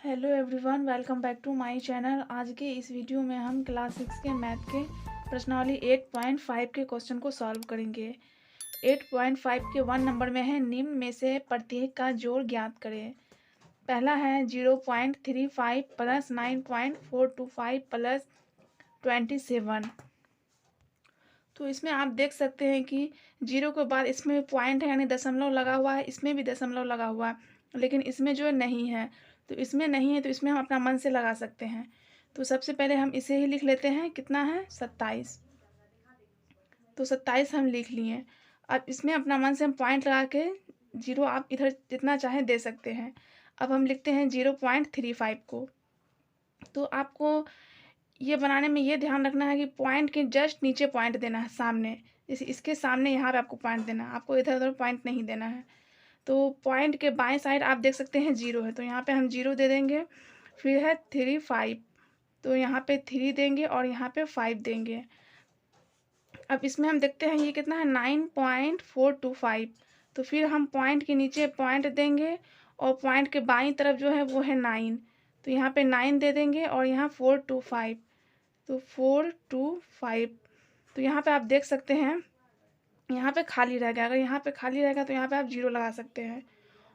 Hello everyone, welcome back to my channel. आज के इस वीडियो में हम क्लास 6 के मैथ के प्रश्नावली 8.5 के क्वेश्चन को सॉल्व करेंगे। 8.5 के 1 नंबर में है, निम्न में से प्रत्येक का जोड़ ज्ञात करें। पहला है 0.35 प्लस 9.425 प्लस 27। तो इसमें आप देख सकते हैं कि जीरो के बाद इसमें पॉइंट है यानी दशमलव लगा हुआ है, इसमें भी दशमलव लगा हुआ है, लेकिन इसमें जो नहीं है। तो इसमें नहीं है तो इसमें हम अपना मन से लगा सकते हैं। तो सबसे पहले हम इसे ही लिख लेते हैं, कितना है 27। तो 27 हम लिख लिए। अब इसमें अपना मन से हम पॉइंट लगा के जीरो आप इधर जितना चाहे दे सकते हैं। अब हम लिखते हैं 0.35 को। तो आपको ये बनाने में ये ध्यान रखना है कि पॉइंट के जस्ट नीचे पॉइंट देना है, सामने। जैसे इसके सामने यहाँ पे आपको पॉइंट देना है, आपको इधर उधर पॉइंट नहीं देना है। तो पॉइंट के बाएं साइड आप देख सकते हैं जीरो है, तो यहाँ पे हम जीरो दे देंगे। फिर है 35, तो यहाँ पे 3 देंगे और यहाँ पे 5 देंगे। अब इसमें हम देखते हैं ये कितना है 9.425। तो फिर हम पॉइंट के नीचे पॉइंट देंगे और पॉइंट के बाईं तरफ जो है वो है 9। तो यहाँ पे 9 दे देंगे और यहाँ 425। तो 425। तो यहाँ पे आप देख सकते हैं यहाँ पे खाली रह गया। अगर यहाँ पे खाली रहेगा तो यहाँ पे आप जीरो लगा सकते हैं।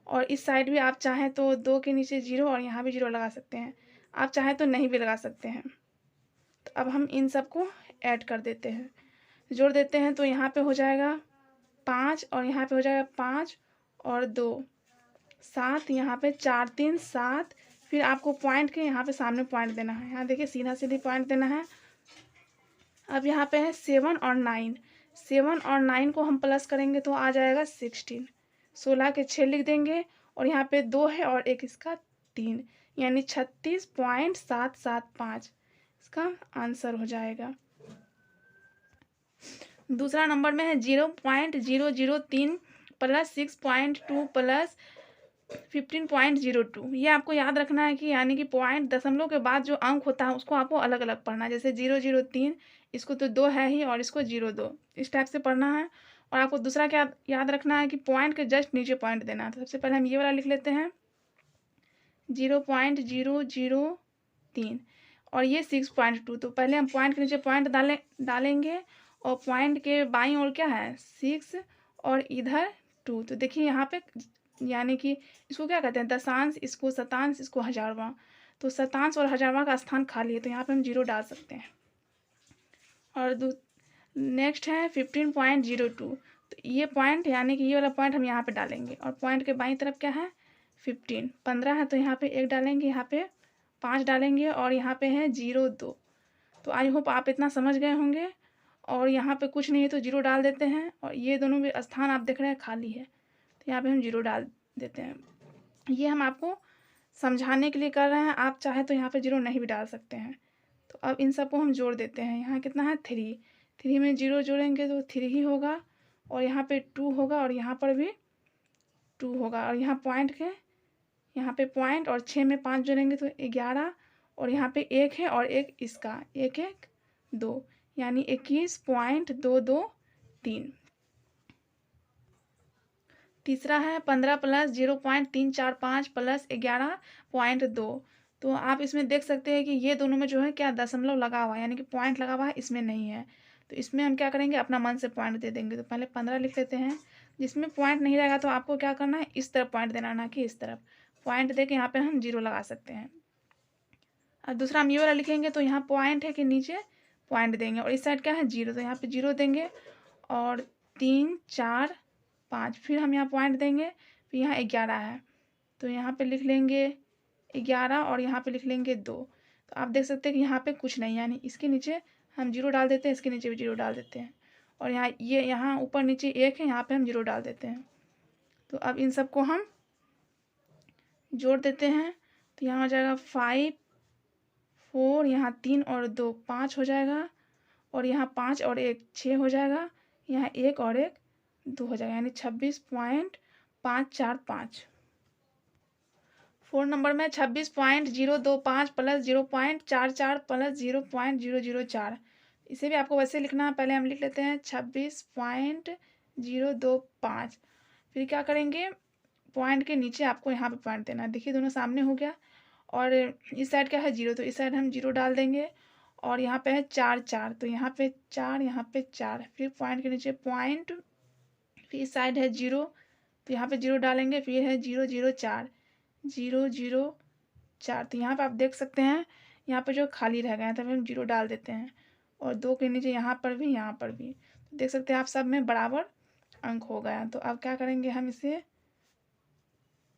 और इस साइड भी आप चाहें तो 2 के नीचे जीरो और यहाँ भी जीरो लगा सकते हैं। आप चाहें तो नहीं भी लगा सकते हैं। तो अब हम इन सबको ऐड कर देते हैं, जोड़ देते हैं। तो यहाँ पे हो जाएगा 5 और यहाँ पे हो जाएगा 5 और 2 7। यहाँ पे 4 3 7। फिर आपको पॉइंट के यहाँ पे सामने पॉइंट देना है। यहाँ देखिए सीधा सीधी पॉइंट देना है। अब यहाँ पे है 7 और 9। 7 और 9 को हम प्लस करेंगे तो आ जाएगा 16। 16 के 6 लिख देंगे और यहाँ पे 2 है और एक इसका 3, यानी 36.775 इसका आंसर हो जाएगा। दूसरा नंबर में है 0.003 प्लस 6.2 प्लस 15.02। ये आपको याद रखना है कि यानी कि पॉइंट दशमलव के बाद जो अंक होता है उसको आपको अलग अलग पढ़ना है। जैसे 003, इसको तो 2 है ही और इसको 02, इस टाइप से पढ़ना है। और आपको दूसरा क्या याद रखना है कि पॉइंट के जस्ट नीचे पॉइंट देना है। तो सबसे पहले हम ये वाला लिख लेते हैं 0.003 और ये 6.2। तो पहले हम पॉइंट के नीचे पॉइंट डालेंगे और पॉइंट के बाईं ओर क्या है 6 और इधर 2। तो देखिए यहाँ पे यानी कि इसको क्या कहते हैं दशांश, इसको शतांश, इसको हजारवां। तो शतांश और हजारवां का स्थान खाली है तो यहाँ पे हम जीरो डाल सकते हैं। और नेक्स्ट है 15.02। तो ये पॉइंट यानी कि ये वाला पॉइंट हम यहाँ पे डालेंगे और पॉइंट के बाईं तरफ क्या है 15 है तो यहाँ पे 1 डालेंगे, यहाँ पे 5 डालेंगे और यहाँ पे है 02। तो आई होप आप इतना समझ गए होंगे। और यहाँ पे कुछ नहीं है तो जीरो डाल देते हैं और ये दोनों भी स्थान आप देख रहे हैं खाली है तो यहाँ पे हम जीरो डाल देते हैं। ये हम आपको समझाने के लिए कर रहे हैं, आप चाहे तो यहाँ पे जीरो नहीं भी डाल सकते हैं। तो अब इन सबको हम जोड़ देते हैं। यहाँ कितना है 3 में जीरो जोड़ेंगे तो 3 ही होगा और यहाँ पे 2 होगा और यहाँ पर भी 2 होगा। और यहाँ पॉइंट के यहाँ पे पॉइंट और 6 में 5 जोड़ेंगे तो 11 और यहाँ पे 1 है और एक इसका 1 1 2, यानी 21.223। तीसरा है 15 प्लस 0.345 प्लस 11.2। तो आप इसमें देख सकते हैं कि ये दोनों में जो है क्या दशमलव लगा हुआ है, यानी कि पॉइंट लगा हुआ है, इसमें नहीं है। तो इसमें हम क्या करेंगे अपना मन से पॉइंट दे देंगे। तो पहले 15 लिख लेते हैं। जिसमें पॉइंट नहीं रहेगा तो आपको क्या करना है इस तरफ पॉइंट देना, ना कि इस तरफ। पॉइंट दे के यहाँ पर हम जीरो लगा सकते हैं। और दूसरा हम ये वाला लिखेंगे तो यहाँ पॉइंट है कि नीचे पॉइंट देंगे और इस साइड क्या है जीरो, तो यहाँ पे जीरो देंगे और 3 4 5। फिर हम यहाँ पॉइंट देंगे, फिर यहाँ 11 है तो यहाँ पे लिख लेंगे 11 और यहाँ पे लिख लेंगे 2। तो आप देख सकते हैं कि यहाँ पे कुछ नहीं, यानी इसके नीचे हम जीरो डाल देते हैं, इसके नीचे भी जीरो डाल देते हैं। और यहाँ ये यहाँ ऊपर नीचे 1 है, यहाँ पे हम जीरो डाल देते हैं। तो अब इन सबको हम जोड़ देते हैं। तो यहाँ हो जाएगा 5 4, यहाँ 3 और 2 5 हो जाएगा और यहाँ 5 और 1 6 हो जाएगा, यहाँ 1 और 1 2 हो जाएगा, यानी 26.545। 4 नंबर में 26.025 प्लस 0.44 प्लस 0.004। इसे भी आपको वैसे लिखना है। पहले हम लिख लेते हैं 26.025। फिर क्या करेंगे पॉइंट के नीचे आपको यहाँ पे पॉइंट देना है। देखिए दोनों सामने हो गया और इस साइड क्या है 0, तो इस साइड हम 0 डाल देंगे। और यहाँ पे है 4 4, तो यहाँ पे 4, यहाँ पे 4, फिर पॉइंट के नीचे पॉइंट, फिर इस साइड है 0, तो यहाँ पे 0 डालेंगे, फिर है 0 0 4 0 0 4। तो यहाँ पे आप देख सकते हैं यहाँ पे जो खाली रह गया था हम 0 डाल देते हैं। और 2 के नीचे यहाँ पर भी, यहाँ पर भी, तो देख सकते हैं आप सब में बराबर अंक हो गया। तो अब क्या करेंगे, हम इसे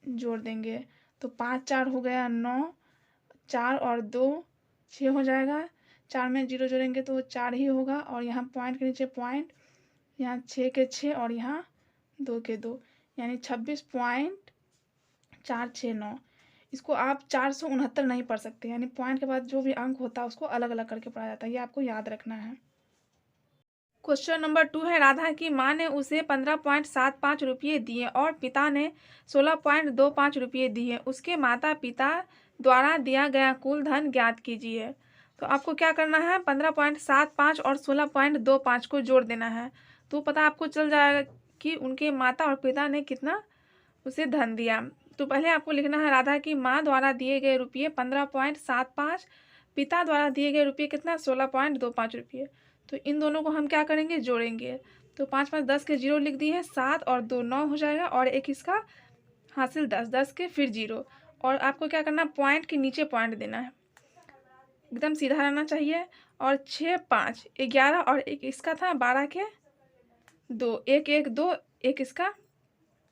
जोड़ देंगे। तो 5 4 हो गया 9, 4 और 2 6 हो जाएगा। 4 में 0 जोड़ेंगे तो 4 ही होगा। और यहाँ पॉइंट के नीचे पॉइंट, यहाँ 6 के 6 और यहाँ 2 के 2, यानी 26.469। इसको आप 469 नहीं पढ़ सकते, यानी पॉइंट के बाद जो भी अंक होता है उसको अलग अलग करके पढ़ा जाता है, ये आपको याद रखना है। क्वेश्चन नंबर 2 है, राधा की माँ ने उसे 15.75 रुपये दिए और पिता ने 16.25 रुपये दिए। उसके माता पिता द्वारा दिया गया कुल धन ज्ञात कीजिए। तो आपको क्या करना है, 15.75 और 16.25 को जोड़ देना है। तो पता आपको चल जाएगा कि उनके माता और पिता ने कितना उसे धन दिया। तो पहले आपको लिखना है राधा की माँ द्वारा दिए गए रुपये 15.75, पिता द्वारा दिए गए रुपये कितना 16.25 रुपये। तो इन दोनों को हम क्या करेंगे, जोड़ेंगे। तो 5 5 10 के 0 लिख दिए, 7 और 2 9 हो जाएगा, और एक इसका हासिल 10, 10 के फिर 0। और आपको क्या करना, पॉइंट के नीचे पॉइंट देना है, एकदम सीधा रहना चाहिए। और 6 5 11 और एक इसका था 12 के 2, 1 1 2, एक इसका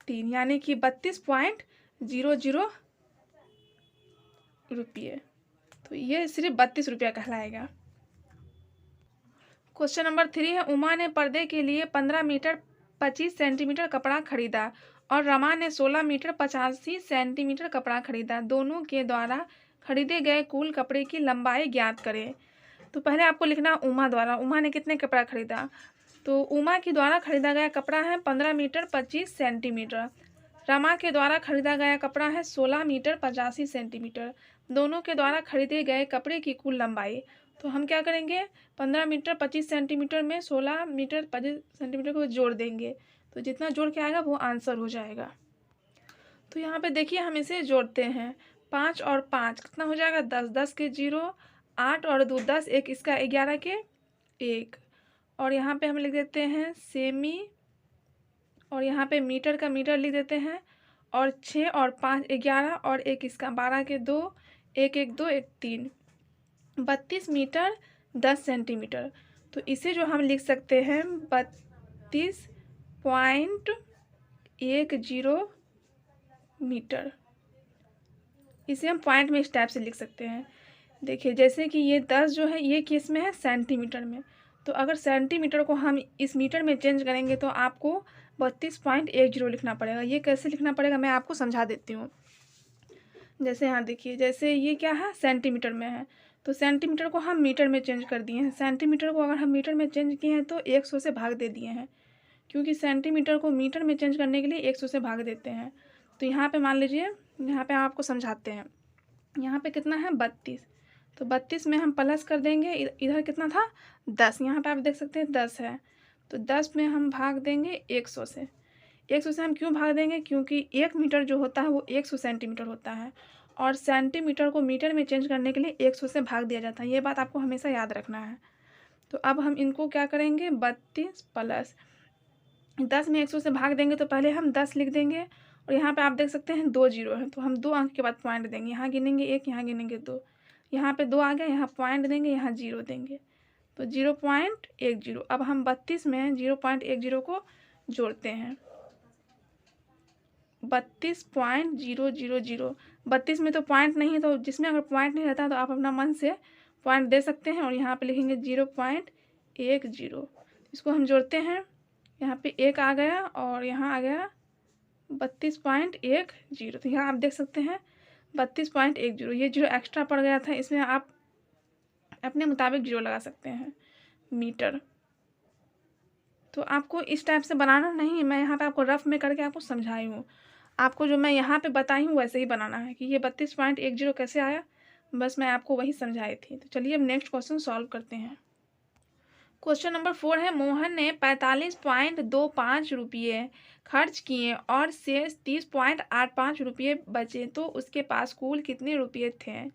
3, यानी कि 32.00 रुपये। तो ये सिर्फ 32 रुपया कहलाएगा। क्वेश्चन नंबर 3 है, उमा ने पर्दे के लिए 15 मीटर 25 सेंटीमीटर कपड़ा खरीदा और रमा ने 16 मीटर 85 सेंटीमीटर कपड़ा खरीदा। दोनों के द्वारा खरीदे गए कुल कपड़े की लंबाई ज्ञात करें। तो पहले आपको लिखना उमा द्वारा, उमा ने कितने कपड़ा खरीदा। तो उमा के द्वारा खरीदा गया कपड़ा है 15 मीटर 25 सेंटीमीटर। रमा के द्वारा खरीदा गया कपड़ा है 16 मीटर 85 सेंटीमीटर। दोनों के द्वारा खरीदे गए कपड़े की कुल लंबाई। तो हम क्या करेंगे, 15 मीटर 25 सेंटीमीटर में 16 मीटर 25 सेंटीमीटर को जोड़ देंगे। तो जितना जोड़ के आएगा वो आंसर हो जाएगा। तो यहाँ पे देखिए हम इसे जोड़ते हैं, 5 और 5 कितना हो जाएगा 10, 10 के 0, 8 और 2 10, एक इसका 11 के 1। और यहाँ पे हम लिख देते हैं सेमी, और यहाँ पे मीटर का मीटर लिख देते हैं। और 6 और 5 11, और एक इसका 12 के 2, 1 1 2 1 3, 32 मीटर 10 सेंटीमीटर। तो इसे जो हम लिख सकते हैं 32.10 मीटर। इसे हम पॉइंट में इस टाइप से लिख सकते हैं। देखिए जैसे कि ये 10 जो है ये किस में है, सेंटीमीटर में। तो अगर सेंटीमीटर को हम इस मीटर में चेंज करेंगे तो आपको 32.10 लिखना पड़ेगा। ये कैसे लिखना पड़ेगा मैं आपको समझा देती हूँ। जैसे यहाँ देखिए, जैसे ये क्या है सेंटीमीटर में है, तो सेंटीमीटर को हम मीटर में चेंज कर दिए हैं। सेंटीमीटर को अगर हम मीटर में चेंज किए हैं तो 100 से भाग दे दिए हैं, क्योंकि सेंटीमीटर को मीटर में चेंज करने के लिए 100 से भाग देते हैं। तो यहाँ पे मान लीजिए, यहाँ पे आपको समझाते हैं, यहाँ पे कितना है 32, तो 32 में हम प्लस कर देंगे, इधर कितना था 10, यहाँ पे आप देख सकते हैं 10 है, तो 10 में हम भाग देंगे 100 से। 100 से हम क्यों भाग देंगे, क्योंकि 1 मीटर जो होता है वो 100 सेंटीमीटर होता है, और सेंटीमीटर को मीटर में चेंज करने के लिए 100 से भाग दिया जाता है। ये बात आपको हमेशा याद रखना है। तो अब हम इनको क्या करेंगे, 32 प्लस 10 में 100 से भाग देंगे, तो पहले हम 10 लिख देंगे। और यहाँ पे आप देख सकते हैं 2 0 है, तो हम 2 अंक के बाद पॉइंट देंगे, यहाँ गिनेंगे 1, यहाँ गिनेंगे 2, यहाँ पे 2 आ गया, यहाँ पॉइंट देंगे, यहाँ 0 देंगे, तो 0.10। अब हम 32 में 0.10 को जोड़ते हैं, 32.000। 32 में तो पॉइंट नहीं है, तो जिसमें अगर पॉइंट नहीं रहता तो आप अपना मन से पॉइंट दे सकते हैं। और यहाँ पे लिखेंगे 0.10, इसको हम जोड़ते हैं, यहाँ पे 1 आ गया और यहाँ आ गया 32.10। तो यहाँ आप देख सकते हैं 32.10, ये 0 एक्स्ट्रा पड़ गया था, इसमें आप अपने मुताबिक 0 लगा सकते हैं मीटर। तो आपको इस टाइप से बनाना नहीं, मैं यहाँ पे आपको रफ में करके आपको समझाई हूँ। आपको जो मैं यहाँ पे बताई हूँ वैसे ही बनाना है कि ये 32.10 कैसे आया, बस मैं आपको वही समझाई थी। तो चलिए अब नेक्स्ट क्वेश्चन सॉल्व करते हैं। क्वेश्चन नंबर 4 है, मोहन ने 45.25 रुपये खर्च किए और शेष 30.85 रुपये बचे, तो उसके पास कुल कितने रुपये थे।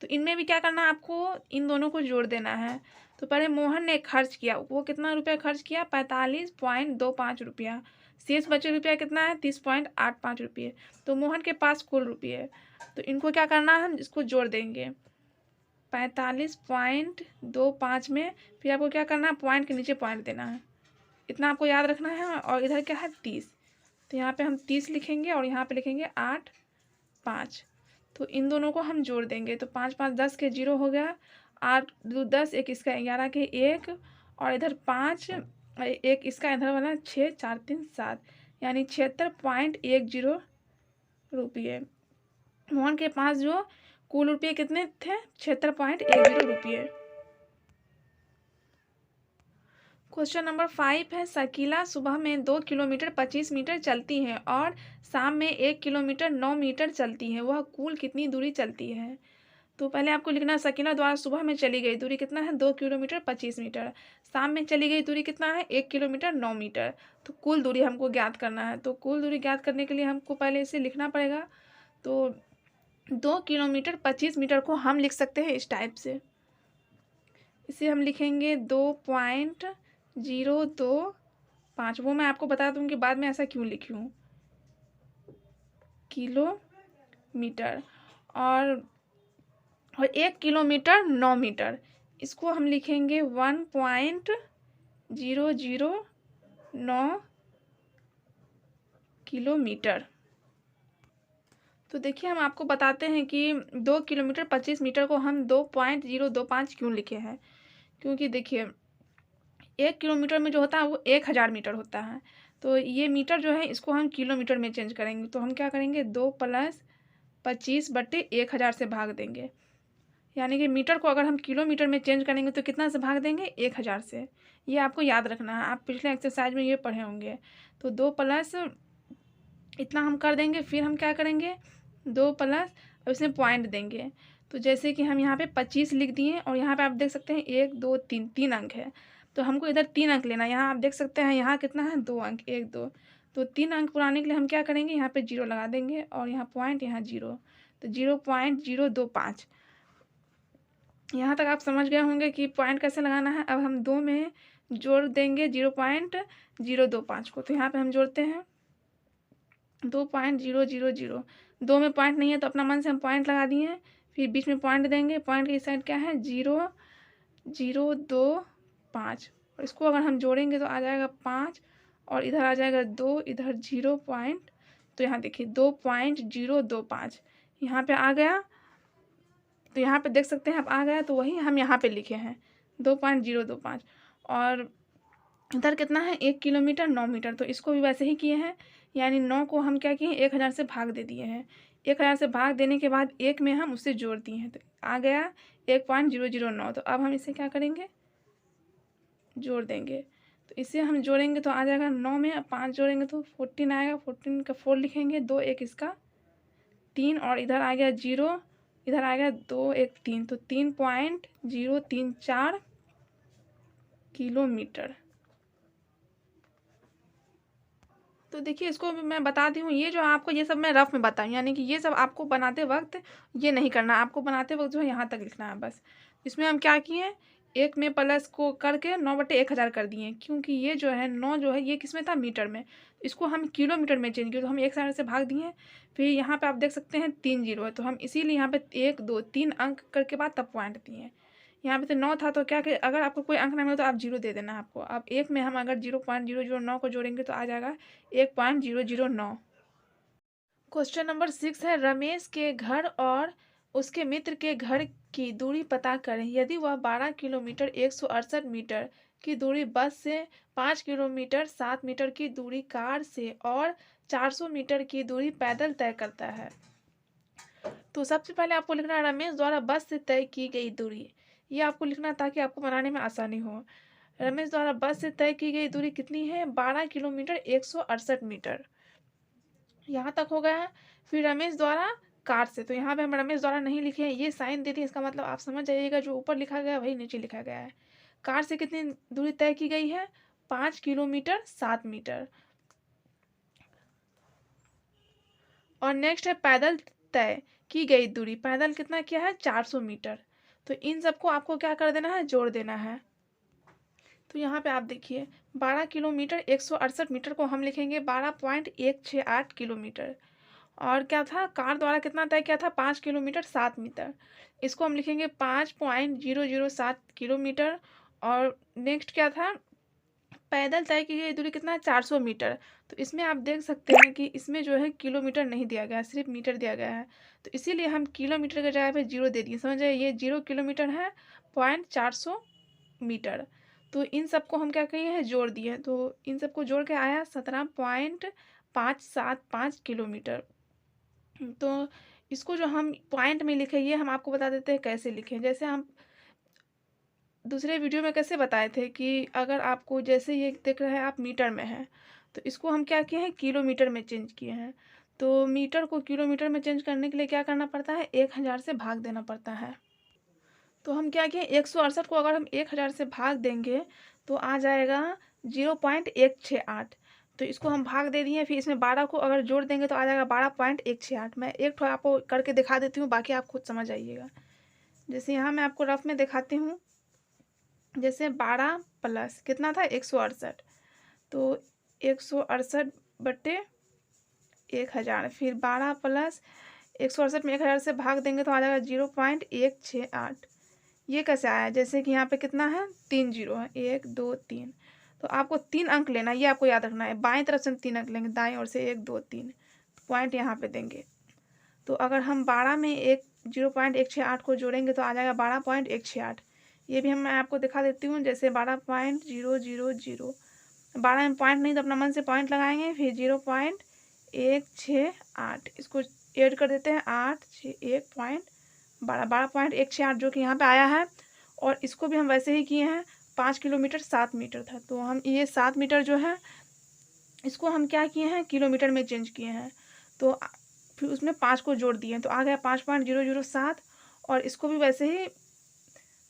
तो इनमें भी क्या करना है, आपको इन दोनों को जोड़ देना है। तो पहले मोहन ने खर्च किया, वो कितना रुपया खर्च किया, 45.25 रुपया। शेष बचे रुपया कितना है, 30.85 रुपये। तो मोहन के पास कुल रुपये, तो इनको क्या करना है, हम इसको जोड़ देंगे 45.25 में। फिर आपको क्या करना है, पॉइंट के नीचे पॉइंट देना है, इतना आपको याद रखना है। और इधर क्या है, 30। तो यहाँ पे हम 30 लिखेंगे और यहाँ पे लिखेंगे 8 5। तो इन दोनों को हम जोड़ देंगे, तो 5 5 10 के 0 हो गया, 8 2 10, एक इसका 11 के 1, और इधर 5, एक इसका इधर वाला 6 4 3 7, यानी 76.10 रुपये। मोहन के पास जो कुल रुपये कितने थे, 76.10 रुपये। क्वेश्चन नंबर 5 है, शकीला सुबह में 2 किलोमीटर 25 मीटर चलती है और शाम में 1 किलोमीटर 9 मीटर चलती है, वह कुल कितनी दूरी चलती है। तो पहले आपको लिखना है, शकीला द्वारा सुबह में चली गई दूरी कितना है, 2 किलोमीटर 25 मीटर। शाम में चली गई दूरी कितना है, 1 किलोमीटर 9 मीटर। तो कुल दूरी हमको ज्ञात करना है। तो कुल दूरी ज्ञात करने के लिए हमको पहले इसे लिखना पड़ेगा। तो 2 किलोमीटर 25 मीटर को हम लिख सकते हैं इस टाइप से। इसे हम लिखेंगे 2.025। वो मैं आपको बता दूँ कि बाद में ऐसा क्यों लिखी हूँ, किलोमीटर। और 1 किलोमीटर 9 मीटर, इसको हम लिखेंगे 1.009 किलोमीटर। तो देखिए, हम आपको बताते हैं कि 2 किलोमीटर 25 मीटर को हम 2.025 क्यों लिखे हैं। क्योंकि देखिए, 1 किलोमीटर में जो होता है वो 1000 मीटर होता है। तो ये मीटर जो है इसको हम किलोमीटर में चेंज करेंगे। तो हम क्या करेंगे, 2 + 25/1000 से भाग देंगे। यानी कि मीटर को अगर हम किलोमीटर में चेंज करेंगे तो कितना से भाग देंगे, 1000 से। ये आपको याद रखना है, आप पिछले एक्सरसाइज में ये पढ़े होंगे। तो 2 प्लस इतना हम कर देंगे, फिर हम क्या करेंगे, 2 प्लस, अब इसमें पॉइंट देंगे। तो जैसे कि हम यहाँ पे 25 लिख दिए और यहाँ पे आप देख सकते हैं 1 2 3 3 अंक है। तो हमको इधर 3 अंक लेना है। यहाँ आप देख सकते हैं यहाँ कितना है, 2 अंक, 1 2। तो 3 अंक पुराने के लिए हम क्या करेंगे, यहाँ पे 0 लगा देंगे और यहाँ पॉइंट, यहाँ 0। तो 0.025। यहाँ तक आप समझ गए होंगे कि पॉइंट कैसे लगाना है। अब हम 2 में जोड़ देंगे 0.025 को। तो यहाँ पे हम जोड़ते हैं 2.000। 2 में पॉइंट नहीं है तो अपना मन से हम पॉइंट लगा दिए हैं। फिर बीच में पॉइंट देंगे, पॉइंट की साइड क्या है, 0.025। और इसको अगर हम जोड़ेंगे तो आ जाएगा 5, और इधर आ जाएगा 2, इधर 0 पॉइंट। तो यहाँ देखिए 2.025 यहाँ पे आ गया। तो यहाँ पे देख सकते हैं आप आ गया, तो वही हम यहाँ पे लिखे हैं 2.025। और इधर कितना है, 1 किलोमीटर 9 मीटर। तो इसको भी वैसे ही किए हैं, यानी 9 को हम क्या किए, 1000 से भाग दे दिए हैं। 1000 से भाग देने के बाद 1 में हम उससे जोड़ दिए हैं, तो आ गया 1.009। तो अब हम इसे क्या करेंगे, जोड़ देंगे। तो इसे हम जोड़ेंगे तो आ जाएगा 9 में 5 जोड़ेंगे तो 14 आएगा। 14 का 4 लिखेंगे, 2 1 इसका 3, और इधर आ गया 0, इधर आ गया 2 1 3। तो 3.034 किलोमीटर। तो देखिए, इसको मैं बताती हूँ, ये जो आपको ये सब मैं रफ में बताऊँ, यानी कि ये सब आपको बनाते वक्त ये नहीं करना। आपको बनाते वक्त जो है यहाँ तक लिखना है बस। इसमें हम क्या किए, 1 में प्लस को करके 9/1000 कर दिए, क्योंकि ये जो है 9 जो है ये किस में था, मीटर में। इसको हम किलोमीटर में चेंज किए, तो हम 1000 से भाग दिए। फिर यहाँ पे आप देख सकते हैं 3 0 है, तो हम इसीलिए यहाँ पे 1 2 3 अंक करके बाद तब पॉइंट दिए। यहाँ पे तो 9 था, तो क्या कि अगर आपको कोई अंक ना मिले तो आप 0 दे देना आपको। अब 1 में हम अगर 0.009 को जोड़ेंगे तो आ जाएगा 1.009। क्वेश्चन नंबर 6 है, रमेश के घर और उसके मित्र के घर की दूरी पता करें। यदि वह 12 किलोमीटर 168 मीटर की दूरी बस से, 5 किलोमीटर 7 मीटर की दूरी कार से और 400 मीटर की दूरी पैदल तय करता है। तो सबसे पहले आपको लिखना है रमेश द्वारा बस से तय की गई दूरी। ये आपको लिखना ताकि आपको बनाने में आसानी हो। रमेश द्वारा बस से तय की गई दूरी कितनी है, 12 किलोमीटर 168 मीटर। यहाँ तक हो गया। फिर रमेश द्वारा कार से, तो यहाँ पे हम रमेश द्वारा नहीं लिखे हैं, ये साइन दे दिए, इसका मतलब आप समझ जाइएगा जो ऊपर लिखा गया है वही नीचे लिखा गया है। कार से कितनी दूरी तय की गई है? 5 किलोमीटर 7 मीटर। और नेक्स्ट है पैदल तय की गई दूरी, पैदल कितना किया है? 400 मीटर। तो इन सबको आपको क्या कर देना है? जोड़ देना है। तो यहाँ पे आप देखिए 12 किलोमीटर 168 मीटर को हम लिखेंगे 12.168 किलोमीटर। और क्या था? कार द्वारा कितना तय किया था? 5 किलोमीटर 7 मीटर। इसको हम लिखेंगे 5.007 किलोमीटर। और नेक्स्ट क्या था? पैदल तय की गई दूरी कितना है? 400 मीटर। तो इसमें आप देख सकते हैं कि इसमें जो है किलोमीटर नहीं दिया गया है, सिर्फ मीटर दिया गया है। तो इसीलिए हम किलोमीटर की जगह पे 0 दे दिए। समझ रहे? ये 0 किलोमीटर है, 400 मीटर। तो इन सबको हम क्या किए हैं? जोड़ दिए हैं। तो इन सबको जोड़ के आया 17.575 किलोमीटर। तो इसको जो हम पॉइंट में लिखे, ये हम आपको बता देते हैं कैसे लिखें। जैसे हम दूसरे वीडियो में कैसे बताए थे कि अगर आपको जैसे ये दिख रहा है आप मीटर में हैं, तो इसको हम क्या किए हैं? किलोमीटर में चेंज किए हैं। तो मीटर को किलोमीटर में चेंज करने के लिए क्या करना पड़ता है? 1000 से भाग देना पड़ता है। तो हम क्या किए? 168 को अगर हम 1000 से भाग देंगे तो आ जाएगा 0.168। तो इसको हम भाग दे दिए। फिर इसमें 12 को अगर जोड़ देंगे तो आ जाएगा 12.168। मैं एक ठो आपको करके दिखा देती हूँ, बाकी आप खुद समझ आइएगा। जैसे यहाँ मैं आपको रफ में दिखाती हूँ। जैसे 12 प्लस कितना था? 168। तो 168 बटे 1000। फिर 12 प्लस 168 में 1000 से भाग देंगे तो आ जाएगा 0.168। ये कैसे आया? जैसे कि यहाँ पे कितना है? 3 जीरो है, 1 2 3। तो आपको 3 अंक लेना है, ये आपको याद रखना है। बाएं तरफ से हम 3 अंक लेंगे, दाएं ओर से 1 2 3 पॉइंट यहाँ पे देंगे। तो अगर हम 12 में 0.168 को जोड़ेंगे तो आ जाएगा 12.168। ये भी मैं आपको दिखा देती हूँ। जैसे 12.000। 12 में पॉइंट नहीं तो अपना मन से पॉइंट लगाएंगे। फिर 0.168 इसको ऐड कर देते हैं, 8 6 12.168 जो कि यहाँ पे आया है। और इसको भी हम वैसे ही किए हैं। 5 किलोमीटर 7 मीटर था, तो हम ये 7 मीटर जो है इसको हम क्या किए हैं? किलोमीटर में चेंज किए हैं। तो फिर उसमें 5 को जोड़ दिए तो आ गया 5.007। और इसको भी वैसे ही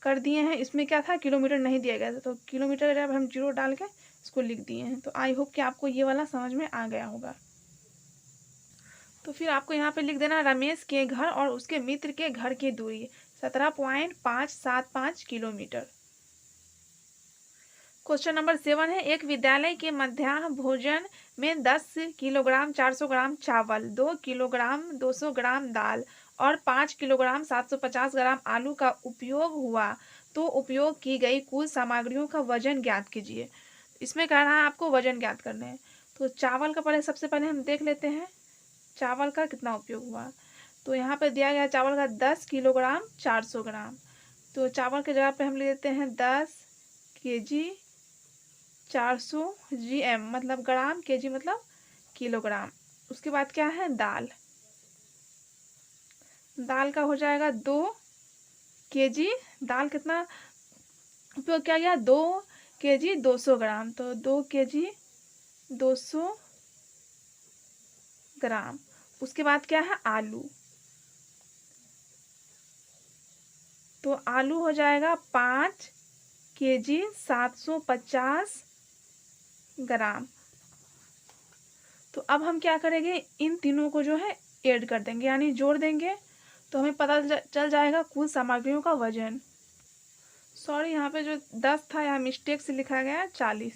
कर दिए हैं। इसमें क्या था? किलोमीटर नहीं दिया गया था, तो किलोमीटर जब हम 0 डाल के इसको लिख दिए हैं। तो आई होप कि आपको ये वाला समझ में आ गया होगा। तो फिर आपको यहाँ पे लिख देना रमेश के घर और उसके मित्र के घर की दूरी 17.575 किलोमीटर। क्वेश्चन नंबर 7 है, एक विद्यालय के मध्याह्न भोजन में 10 किलोग्राम 400 ग्राम चावल, 2 किलोग्राम 200 ग्राम दाल और 5 किलोग्राम 750 ग्राम आलू का उपयोग हुआ। तो उपयोग की गई कुल सामग्रियों का वजन ज्ञात कीजिए। इसमें कह रहा है आपको वजन ज्ञात करने हैं। तो चावल का पहले सबसे पहले हम देख लेते हैं चावल का कितना उपयोग हुआ। तो यहाँ पे दिया गया चावल का 10 किलोग्राम 400 ग्राम। तो चावल की जगह पे हम ले लेते हैं 10 केजी 400 GM मतलब ग्राम, केजी मतलब किलोग्राम। उसके बाद क्या है? दाल। दाल का हो जाएगा 2 केजी। दाल कितना उपयोग किया गया? 2 केजी 200 ग्राम। तो 2 केजी 200 ग्राम। उसके बाद क्या है? आलू। तो आलू हो जाएगा 5 केजी 750 ग्राम। तो अब हम क्या करेंगे? इन तीनों को जो है ऐड कर देंगे, यानी जोड़ देंगे। तो हमें पता चल जाएगा कुल सामग्रियों का वजन। सॉरी, यहाँ पे जो 10 था यहाँ मिस्टेक से लिखा गया 40।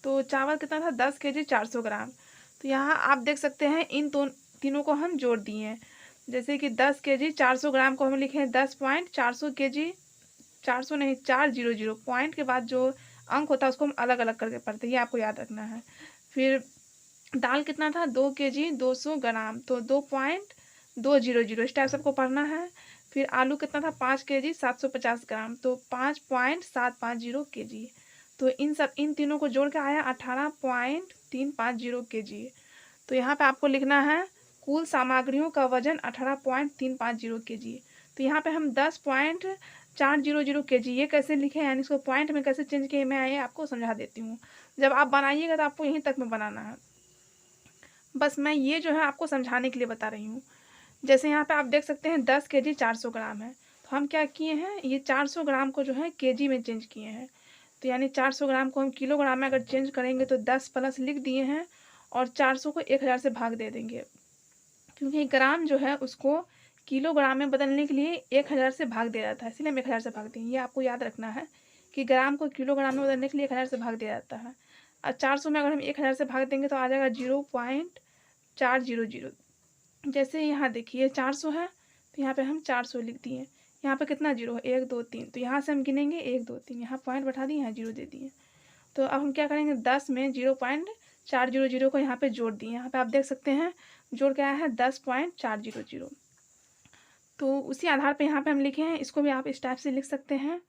तो चावल कितना था? 10 केजी 400 ग्राम। तो यहाँ आप देख सकते हैं इन तीनों को हम जोड़ दिए हैं। जैसे कि 10 केजी 400 ग्राम को हम लिखे हैं 10.400 केजी 400 नहीं 400 पॉइंट के बाद जो अंक होता है उसको हम अलग अलग करके पढ़ते हैं, ये आपको याद रखना है। फिर दाल कितना था? 2 केजी 200 ग्राम। तो 2.200 इस टाइप सबको पढ़ना है। फिर आलू कितना था? 5 केजी 750 ग्राम। तो 5.750 केजी। तो इन तीनों को जोड़ के आया 18.350 केजी। तो यहाँ पे आपको लिखना है कुल सामग्रियों का वजन 18.350 केजी। तो यहाँ पे हम 10.400 केजी ये कैसे लिखे, यानी इसको पॉइंट में कैसे चेंज किए, मैं ये आपको समझा देती हूँ। जब आप बनाइएगा तो आपको यहीं तक में बनाना है, बस मैं ये जो है आपको समझाने के लिए बता रही हूँ। जैसे यहाँ पे आप देख सकते हैं 10 केजी 400 ग्राम है। तो हम क्या किए हैं? ये 400 ग्राम को जो है केजी में चेंज किए हैं। तो यानी 400 ग्राम को हम किलोग्राम में अगर चेंज करेंगे तो 10 प्लस लिख दिए हैं और 400 को 1000 से भाग दे देंगे, क्योंकि ग्राम जो है उसको किलोग्राम में बदलने के लिए 1000 से भाग दिया जाता है, इसलिए हम 1000 से भाग देंगे। ये आपको याद रखना है कि ग्राम को किलोग्राम में बदलने के लिए 1000 से भाग दिया जाता है। और 400 में अगर हम 1000 से भाग देंगे तो आ जाएगा 0.400। जैसे यहाँ देखिए 400 है तो यहाँ पे हम 400 लिख दिए। यहाँ पे कितना जीरो है, 1 2 3, तो यहाँ से हम गिनेंगे 1 2 3, यहाँ पॉइंट बैठा दिए, यहाँ जीरो दे दिए। तो अब हम क्या करेंगे, 10 में 0.400 को यहाँ पे जोड़ दिए। यहाँ पे आप देख सकते हैं जोड़ क्या है, 10.400। तो उसी आधार पे यहाँ पे हम लिखे हैं, इसको भी आप इस टाइप से लिख सकते हैं।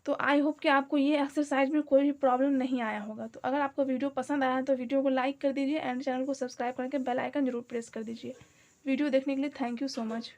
तो आई होप कि आपको ये एक्सरसाइज में कोई भी प्रॉब्लम नहीं आया होगा। तो अगर आपको वीडियो पसंद आया तो वीडियो को लाइक कर दीजिए एंड चैनल को सब्सक्राइब करके बेल आइकन जरूर प्रेस कर दीजिए। वीडियो देखने के लिए थैंक यू सो मच।